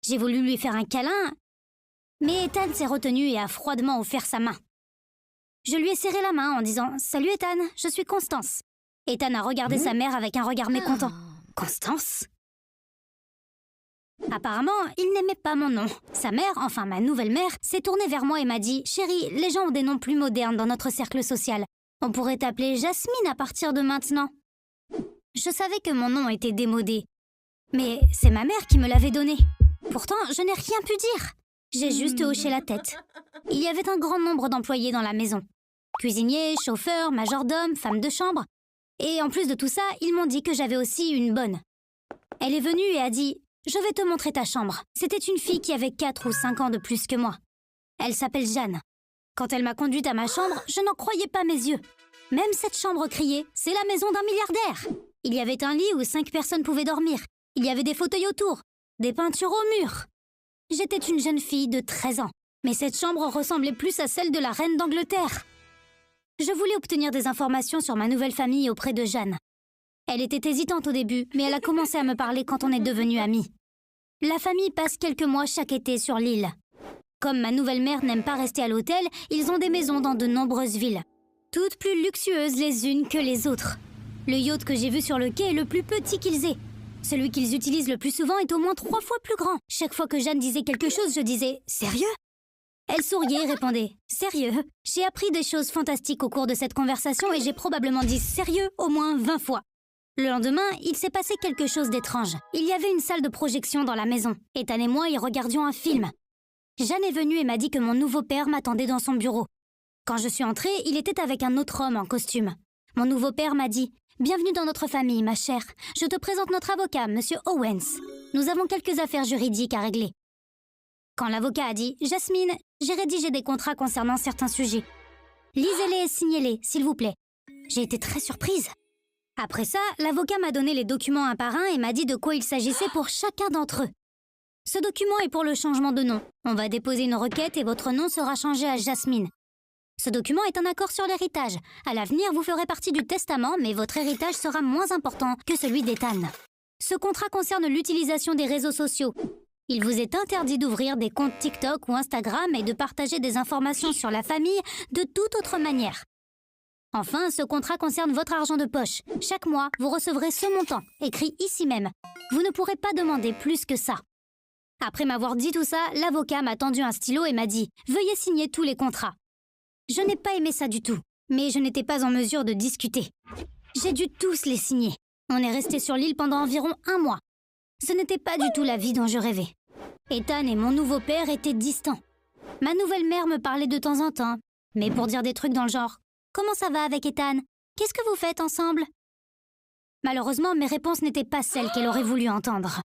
J'ai voulu lui faire un câlin, mais Ethan s'est retenu et a froidement offert sa main. Je lui ai serré la main en disant « Salut Ethan, je suis Constance ». Ethan a regardé sa mère avec un regard mécontent. « Constance ?» Apparemment, il n'aimait pas mon nom. Sa mère, enfin ma nouvelle mère, s'est tournée vers moi et m'a dit « Chérie, les gens ont des noms plus modernes dans notre cercle social. On pourrait t'appeler Jasmine à partir de maintenant. » Je savais que mon nom était démodé, mais c'est ma mère qui me l'avait donné. Pourtant, je n'ai rien pu dire. J'ai juste hoché la tête. Il y avait un grand nombre d'employés dans la maison. Cuisiniers, chauffeurs, majordomes, femmes de chambre. Et en plus de tout ça, ils m'ont dit que j'avais aussi une bonne. Elle est venue et a dit « Je vais te montrer ta chambre ». C'était une fille qui avait 4 ou 5 ans de plus que moi. Elle s'appelle Jeanne. Quand elle m'a conduite à ma chambre, je n'en croyais pas mes yeux. Même cette chambre criait « C'est la maison d'un milliardaire !» Il y avait un lit où 5 personnes pouvaient dormir. Il y avait des fauteuils autour, des peintures au mur. J'étais une jeune fille de 13 ans, mais cette chambre ressemblait plus à celle de la reine d'Angleterre. Je voulais obtenir des informations sur ma nouvelle famille auprès de Jeanne. Elle était hésitante au début, mais elle a commencé à me parler quand on est devenus amis. La famille passe quelques mois chaque été sur l'île. Comme ma nouvelle mère n'aime pas rester à l'hôtel, ils ont des maisons dans de nombreuses villes, toutes plus luxueuses les unes que les autres. Le yacht que j'ai vu sur le quai est le plus petit qu'ils aient. Celui qu'ils utilisent le plus souvent est au moins 3 fois plus grand. Chaque fois que Jeanne disait quelque chose, je disais « Sérieux ?» Elle souriait et répondait « Sérieux ?» J'ai appris des choses fantastiques au cours de cette conversation et j'ai probablement dit « Sérieux » au moins 20 fois. Le lendemain, il s'est passé quelque chose d'étrange. Il y avait une salle de projection dans la maison. Ethan et moi y regardions un film. Jeanne est venue et m'a dit que mon nouveau père m'attendait dans son bureau. Quand je suis entrée, il était avec un autre homme en costume. Mon nouveau père m'a dit « Bienvenue dans notre famille, ma chère. Je te présente notre avocat, Monsieur Owens. Nous avons quelques affaires juridiques à régler. » Quand l'avocat a dit « Jasmine, j'ai rédigé des contrats concernant certains sujets. Lisez-les et signez-les, s'il vous plaît. » J'ai été très surprise. Après ça, l'avocat m'a donné les documents un par un et m'a dit de quoi il s'agissait pour chacun d'entre eux. Ce document est pour le changement de nom. On va déposer une requête et votre nom sera changé à Jasmine. Ce document est un accord sur l'héritage. À l'avenir, vous ferez partie du testament, mais votre héritage sera moins important que celui d'Ethan. Ce contrat concerne l'utilisation des réseaux sociaux. Il vous est interdit d'ouvrir des comptes TikTok ou Instagram et de partager des informations sur la famille de toute autre manière. Enfin, ce contrat concerne votre argent de poche. Chaque mois, vous recevrez ce montant, écrit ici même. Vous ne pourrez pas demander plus que ça. Après m'avoir dit tout ça, l'avocat m'a tendu un stylo et m'a dit « Veuillez signer tous les contrats ». Je n'ai pas aimé ça du tout, mais je n'étais pas en mesure de discuter. J'ai dû tous les signer. On est resté sur l'île pendant environ 1 mois. Ce n'était pas du tout la vie dont je rêvais. Ethan et mon nouveau père étaient distants. Ma nouvelle mère me parlait de temps en temps, mais pour dire des trucs dans le genre « Comment ça va avec Ethan? Qu'est-ce que vous faites ensemble ?» Malheureusement, mes réponses n'étaient pas celles qu'elle aurait voulu entendre.